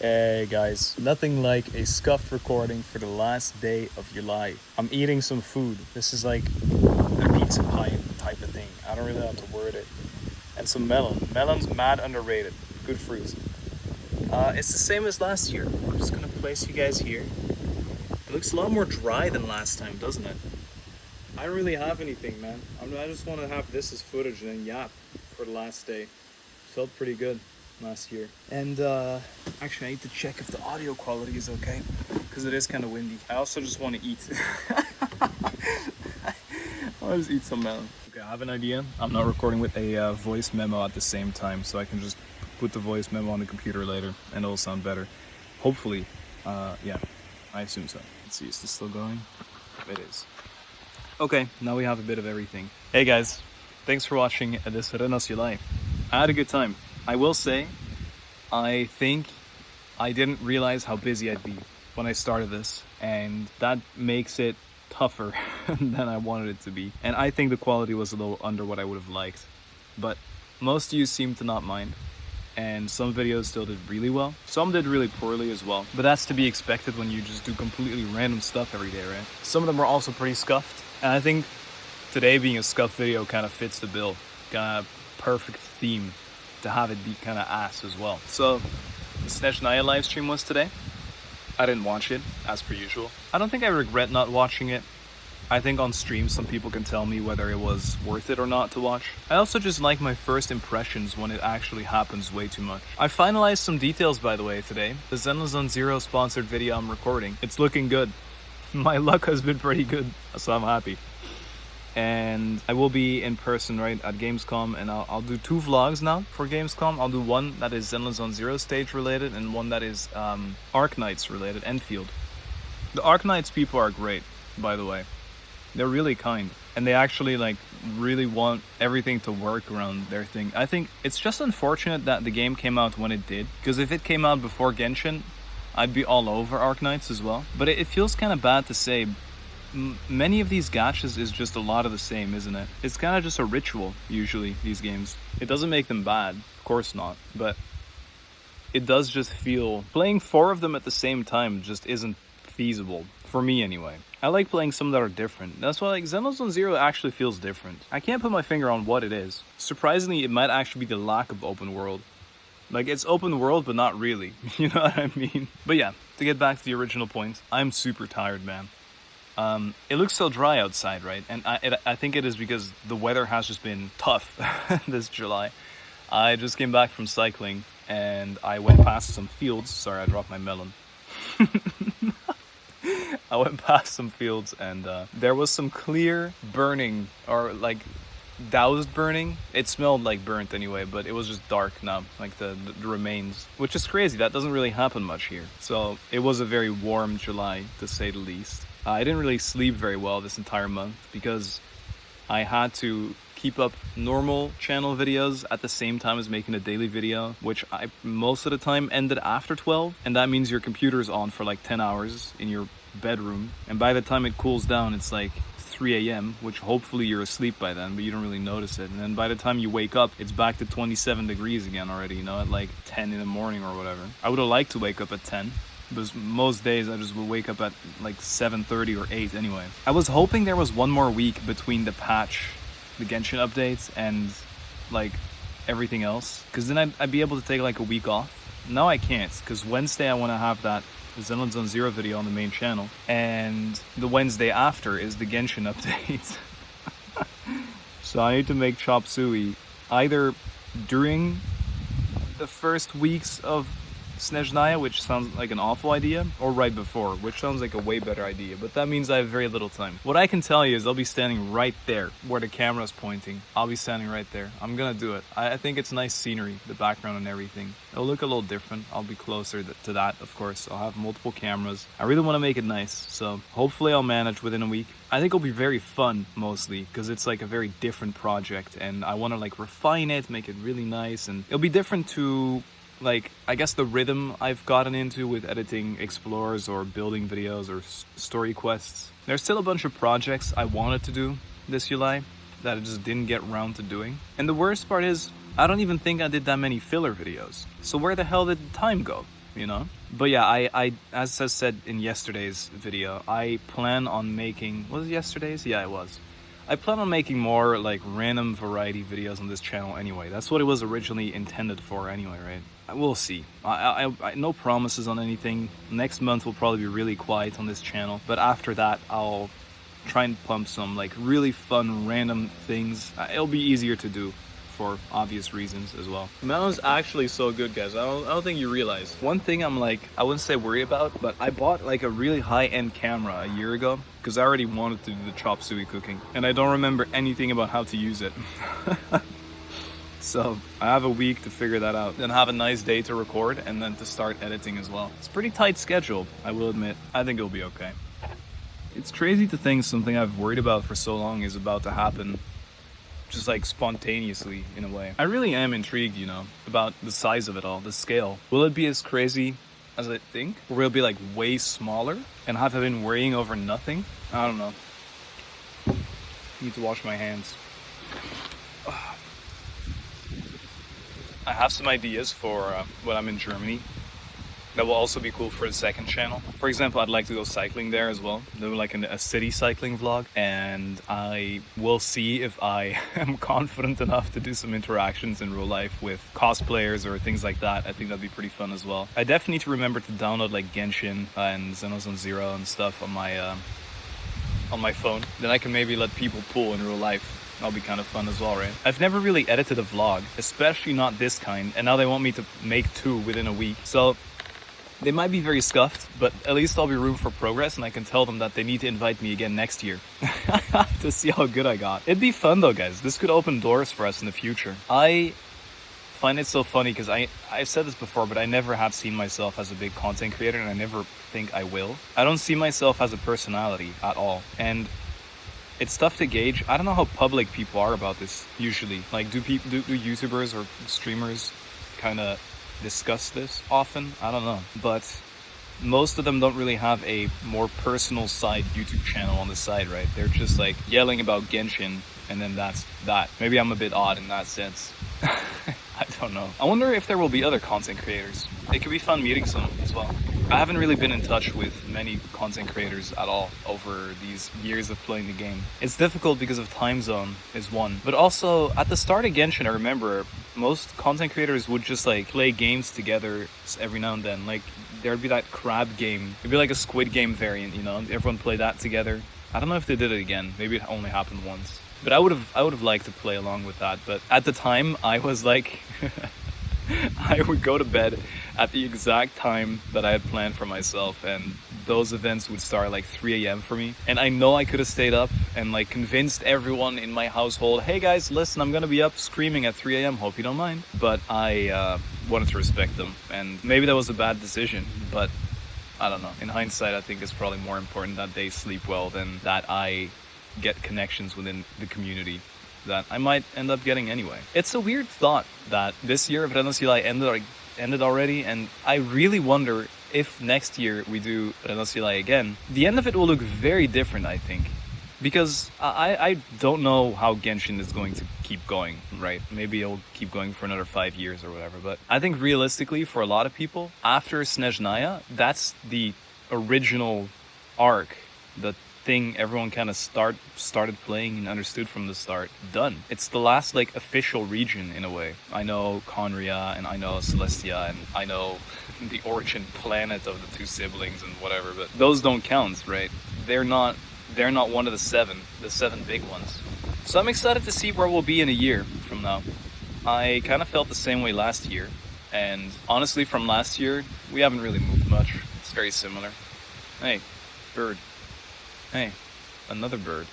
Hey guys, nothing like a scuffed recording for the last day of your life. I'm eating some food. This is like a pizza pie type of thing. I don't really know how to word it. And some melon. Melon's mad underrated. Good fruit. It's the same as last year. I'm just gonna place you guys here. It looks a lot more dry than last time, doesn't it? I don't really have anything, man. I just want to have this as footage and then yap for the last day. Felt pretty good last year. And actually I need to check if the audio quality is okay, because it is kind of windy. I also just want to eat. I'll just eat some melon. Okay, I have an idea. I'm not recording with a voice memo at the same time, so I can just put the voice memo on the computer later and it'll sound better. Hopefully. Yeah, I assume so. Let's see, is this still going? It is. Okay, now we have a bit of everything. Hey guys, thanks for watching this Renas Live. I had a good time. I will say, I think I didn't realize how busy I'd be when I started this, and that makes it tougher than I wanted it to be. And I think the quality was a little under what I would have liked, but most of you seem to not mind, and some videos still did really well. Some did really poorly as well, but that's to be expected when you just do completely random stuff every day, right? Some of them are also pretty scuffed, and I think today being a scuffed video kind of fits the bill. Kind of perfect theme to have it be kind of ass as well. So the khaenri'ah live stream was today. I didn't watch it as per usual. I don't think I regret not watching it. I think on stream some people can tell me whether it was worth it or not to watch. I also just like my first impressions when it actually happens way too much. I finalized some details, by the way, today. The Zenless Zero sponsored video I'm recording. It's looking good. My luck has been pretty good, so I'm happy. And I will be in person, right, at Gamescom, and I'll do 2 vlogs now for Gamescom. I'll do one that is Zenless Zero stage related and one that is Arknights related, Enfield. The Arknights people are great, by the way. They're really kind, and they actually like really want everything to work around their thing. I think it's just unfortunate that the game came out when it did, because if it came out before Genshin, I'd be all over Arknights as well. But it feels kind of bad to say. Many of these gachas is just a lot of the same, isn't it? It's kind of just a ritual, usually, these games. It doesn't make them bad, of course not, but it does just feel... Playing 4 of them at the same time just isn't feasible, for me anyway. I like playing some that are different. That's why like Zenless Zero actually feels different. I can't put my finger on what it is. Surprisingly, it might actually be the lack of open world. Like, it's open world, but not really. You know what I mean? But yeah, to get back to the original point, I'm super tired, man. It looks so dry outside, right? And I think it is because the weather has just been tough this July. I just came back from cycling and I went past some fields. Sorry, I dropped my melon. I went past some fields and there was some clear burning, or like doused burning. It smelled like burnt anyway, but it was just dark now, like the remains, which is crazy. That doesn't really happen much here. So it was a very warm July, to say the least. I didn't really sleep very well this entire month because I had to keep up normal channel videos at the same time as making a daily video, which I most of the time ended after 12, and that means your computer is on for like 10 hours in your bedroom, and by the time it cools down it's like 3 a.m, which hopefully you're asleep by then, but you don't really notice it, and then by the time you wake up it's back to 27 degrees again already, you know, at like 10 in the morning or whatever. I would have liked to wake up at 10. Because most days I just would wake up at like 7:30 or 8 anyway. I was hoping there was one more week between the patch, the Genshin updates, and like everything else, because then I'd be able to take like a week off. Now I can't, because Wednesday I want to have that Zenless Zero video on the main channel, and the Wednesday after is the Genshin update. So I need to make chop suey either during the first weeks of khaenri'ah, which sounds like an awful idea, or right before, which sounds like a way better idea, but that means I have very little time. What I can tell you is I'll be standing right there where the camera's pointing. I'll be standing right there. I'm gonna do it. I think it's nice scenery, the background and everything. It'll look a little different. I'll be closer to that, of course. I'll have multiple cameras. I really want to make it nice, so hopefully I'll manage within a week. I think it'll be very fun, mostly, because it's like a very different project, and I want to like refine it, make it really nice, and it'll be different to... like, I guess the rhythm I've gotten into with editing explores or building videos or story quests. There's still a bunch of projects I wanted to do this July that I just didn't get around to doing. And the worst part is, I don't even think I did that many filler videos. So where the hell did the time go? you know? But yeah, I as I said in yesterday's video, I plan on making, was it yesterday's? Yeah, it was. I plan on making more like random variety videos on this channel anyway. That's what it was originally intended for anyway, right? We'll see. I no promises on anything. Next month will probably be really quiet on this channel, but after that I'll try and pump some like really fun random things. It'll be easier to do for obvious reasons as well. The mouse actually so good, guys. I don't think you realize. One thing I'm like, I wouldn't say worry about, but I bought like a really high-end camera a year ago because I already wanted to do the chop suey cooking and I don't remember anything about how to use it. So I have a week to figure that out, then have a nice day to record and then to start editing as well. It's a pretty tight schedule, I will admit. I think it'll be okay. It's crazy to think something I've worried about for so long is about to happen just like spontaneously in a way. I really am intrigued, you know, about the size of it all, the scale. Will it be as crazy as I think? Or will it be like way smaller? And have I been worrying over nothing? I don't know. I need to wash my hands. I have some ideas for when I'm in Germany that will also be cool for the second channel. For example, I'd like to go cycling there as well. Do like a city cycling vlog, and I will see if I am confident enough to do some interactions in real life with cosplayers or things like that. I think that'd be pretty fun as well. I definitely need to remember to download like Genshin and Xenozone Zero and stuff on my phone. Then I can maybe let people pull in real life. That'll be kind of fun as well, right? I've never really edited a vlog, especially not this kind, and now they want me to make 2 within a week. So they might be very scuffed, but at least I'll be room for progress, and I can tell them that they need to invite me again next year to see how good I got. It'd be fun though, guys. This could open doors for us in the future. I find it so funny because I've said this before, but I never have seen myself as a big content creator, and I never think I will. I don't see myself as a personality at all, and it's tough to gauge. I don't know how public people are about this usually. Like, do YouTubers or streamers kind of discuss this often? I don't know, but most of them don't really have a more personal side YouTube channel on the side, right? They're just like yelling about Genshin, and then that's that. Maybe I'm a bit odd in that sense. I don't know. I wonder if there will be other content creators. It could be fun meeting some as well. I haven't really been in touch with many content creators at all over these years of playing the game. It's difficult because of time zone is one, but also at the start of Genshin, I remember most content creators would just like play games together every now and then. Like there'd be that crab game. It'd be like a Squid Game variant, you know? Everyone played that together. I don't know if they did it again. Maybe it only happened once. But I would have liked to play along with that. But at the time, I was like, I would go to bed at the exact time that I had planned for myself, and those events would start like 3 a.m. for me. And I know I could have stayed up and like convinced everyone in my household, hey guys, listen, I'm gonna be up screaming at 3 a.m. Hope you don't mind. But I wanted to respect them, and maybe that was a bad decision, but I don't know. In hindsight, I think it's probably more important that they sleep well than that I get connections within the community that I might end up getting anyway. It's a weird thought that this year Renosilai ended already, and I really wonder if next year we do Renosilai again, the end of it will look very different, I think. Because I don't know how Genshin is going to keep going, right? Maybe it'll keep going for another 5 years or whatever, but I think realistically for a lot of people, after Snezhnaya, that's the original arc, the thing everyone kind of started playing and understood from the start. Done. It's the last like official region in a way. I know khaenri'ah and I know Celestia and I know the origin planet of the 2 siblings and whatever, but those don't count, right? They're not one of the 7 big ones. So I'm excited to see where we'll be in a year from now. I kind of felt the same way last year, and honestly from last year we haven't really moved much. It's very similar. Hey, bird. Hey, another bird.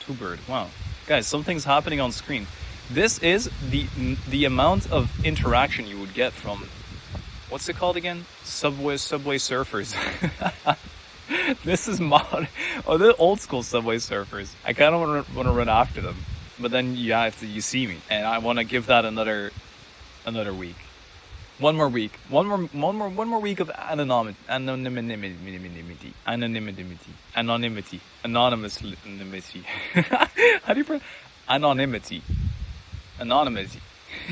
2 bird. Wow. Guys, something's happening on screen. This is the amount of interaction you would get from, what's it called again? Subway Surfers. This is the old school Subway Surfers. I kind of want to run after them, but then you see me, and I want to give that another week. One more week of anonymity. How do you pronounce anonymity?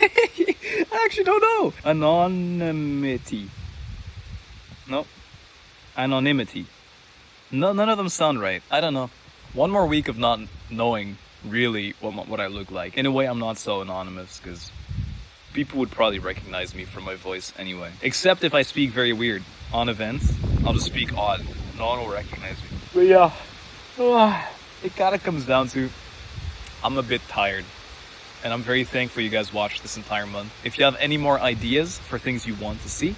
I actually don't know. Anonymity. Nope. Anonymity. No, none of them sound right. I don't know. One more week of not knowing really what I look like. In a way, I'm not so anonymous, because people would probably recognize me from my voice anyway. Except if I speak very weird on events, I'll just speak odd. No one will recognize me. But yeah, it kind of comes down to, I'm a bit tired. And I'm very thankful you guys watched this entire month. If you have any more ideas for things you want to see,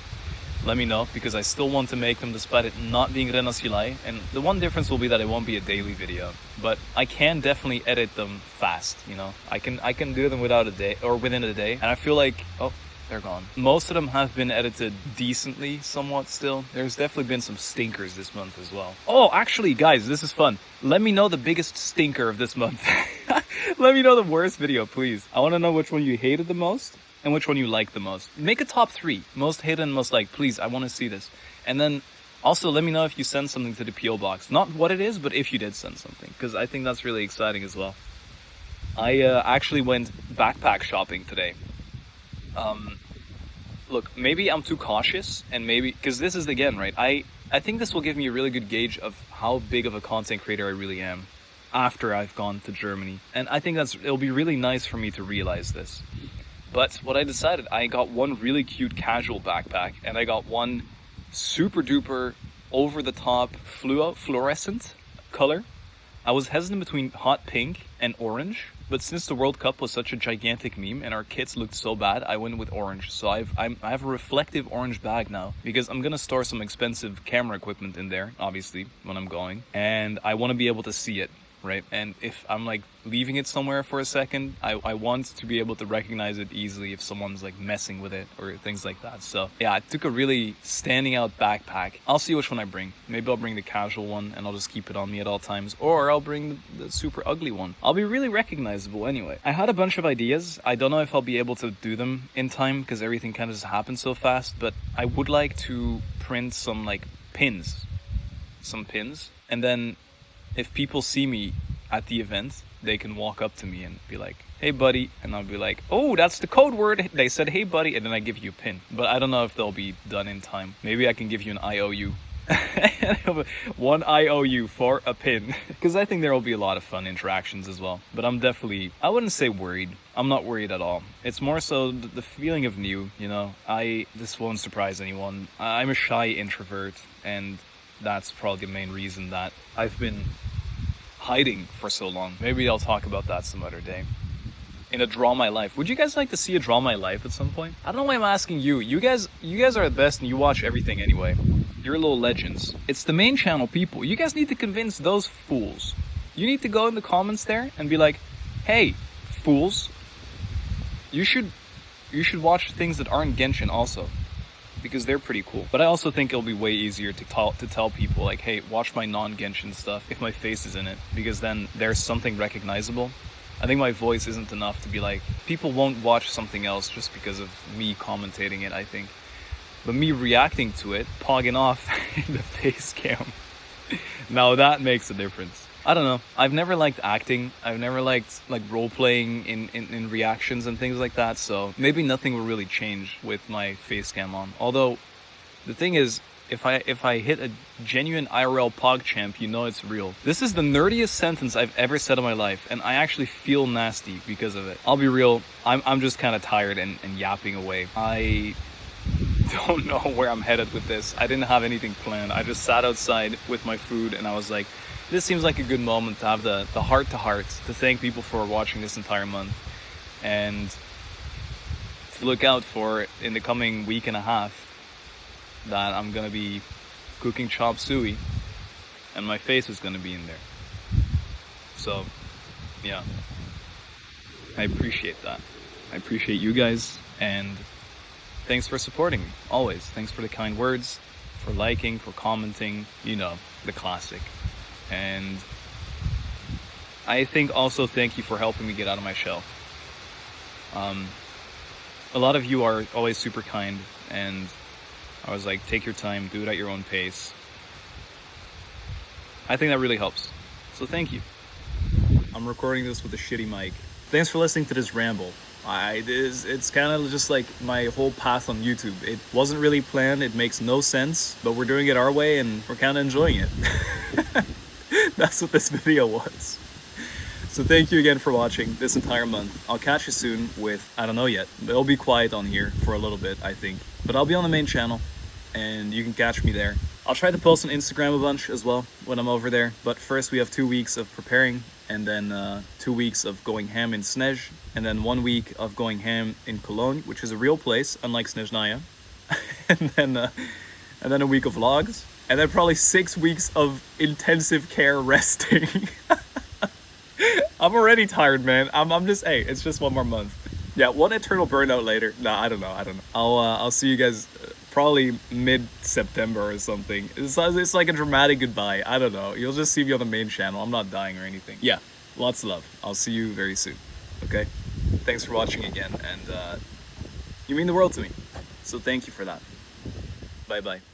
let me know, because I still want to make them despite it not being Renasilai. And the one difference will be that it won't be a daily video, but I can definitely edit them fast, you know. I can do them without a day, or within a day. And I feel like, oh, they're gone. Most of them have been edited decently, somewhat still. There's definitely been some stinkers this month as well. Oh, actually, guys, this is fun. Let me know the biggest stinker of this month. Let me know the worst video, please. I want to know which one you hated the most and which one you liked the most. Make a top 3. Most hated and most liked. Please, I want to see this. And then also let me know if you send something to the PO box. Not what it is, but if you did send something, because I think that's really exciting as well. I actually went backpack shopping today. Look, maybe I'm too cautious, and maybe, because this is, again, right, I think this will give me a really good gauge of how big of a content creator I really am after I've gone to Germany. And I think it'll be really nice for me to realize this. But what I decided, I got one really cute casual backpack, and I got one super duper over the top fluorescent color. I was hesitant between hot pink and orange, but since the World Cup was such a gigantic meme and our kits looked so bad, I went with orange. So I have a reflective orange bag now, because I'm gonna store some expensive camera equipment in there, obviously, when I'm going, and I want to be able to see it, right? And if I'm like leaving it somewhere for a second, I want to be able to recognize it easily if someone's like messing with it or things like that. So yeah, I took a really standing out backpack. I'll see which one I bring. Maybe I'll bring the casual one and I'll just keep it on me at all times, or I'll bring the super ugly one. I'll be really recognizable anyway. I had a bunch of ideas. I don't know if I'll be able to do them in time because everything kind of just happened so fast, but I would like to print some like pins, and then if people see me at the event, they can walk up to me and be like, "Hey buddy," and I'll be like, "Oh, that's the code word. They said, hey buddy," and then I give you a pin. But I don't know if they'll be done in time. Maybe I can give you an IOU. 1 IOU for a pin. Because I think there will be a lot of fun interactions as well. But I'm definitely, I wouldn't say worried. I'm not worried at all. It's more so the feeling of new, you know. This won't surprise anyone. I'm a shy introvert, and that's probably the main reason that I've been hiding for so long. Maybe I'll talk about that some other day. In a Draw My Life. Would you guys like to see a Draw My Life at some point? I don't know why I'm asking you. You guys are the best and you watch everything anyway. You're little legends. It's the main channel people. You guys need to convince those fools. You need to go in the comments there and be like, "Hey, fools, you should watch things that aren't Genshin also, because they're pretty cool." But I also think it'll be way easier to tell people like, "Hey, watch my non-Genshin stuff if my face is in it," because then there's something recognizable. I think my voice isn't enough to be like, people won't watch something else just because of me commentating it, I think. But me reacting to it, pogging off in the face cam, now that makes a difference. I don't know. I've never liked acting. I've never liked like role-playing in reactions and things like that, so maybe nothing will really change with my face cam on. Although, the thing is, if I hit a genuine IRL PogChamp, you know it's real. This is the nerdiest sentence I've ever said in my life, and I actually feel nasty because of it. I'll be real, I'm just kind of tired and yapping away. I don't know where I'm headed with this. I didn't have anything planned. I just sat outside with my food and I was like, this seems like a good moment to have the heart-to-heart, to thank people for watching this entire month, and to look out for, in the coming week and a half, that I'm gonna be cooking chop suey and my face is gonna be in there. So yeah, I appreciate that. I appreciate you guys, and thanks for supporting me always. Thanks for the kind words, for liking, for commenting, you know, the classic. And I think also thank you for helping me get out of my shell. A lot of you are always super kind, and I was like, take your time, do it at your own pace. I think that really helps. So thank you. I'm recording this with a shitty mic. Thanks for listening to this ramble. It's kind of just like my whole path on YouTube. It wasn't really planned, it makes no sense, but we're doing it our way and we're kind of enjoying it. That's what this video was. So thank you again for watching this entire month. I'll catch you soon with, I don't know yet, but it'll be quiet on here for a little bit, I think. But I'll be on the main channel, and you can catch me there. I'll try to post on Instagram a bunch as well when I'm over there. But first we have 2 weeks of preparing, and then 2 weeks of going ham in Snež, and then 1 week of going ham in Cologne, which is a real place, unlike Snežnaja. and then a week of vlogs, and then probably 6 weeks of intensive care resting. I'm already tired, man. I'm just, hey, it's just 1 more month. Yeah, one eternal burnout later. Nah, I don't know. I'll see you guys probably mid-September or something. It's like a dramatic goodbye. I don't know. You'll just see me on the main channel. I'm not dying or anything. Yeah, lots of love. I'll see you very soon. Okay? Thanks for watching again, and you mean the world to me. So thank you for that. Bye-bye.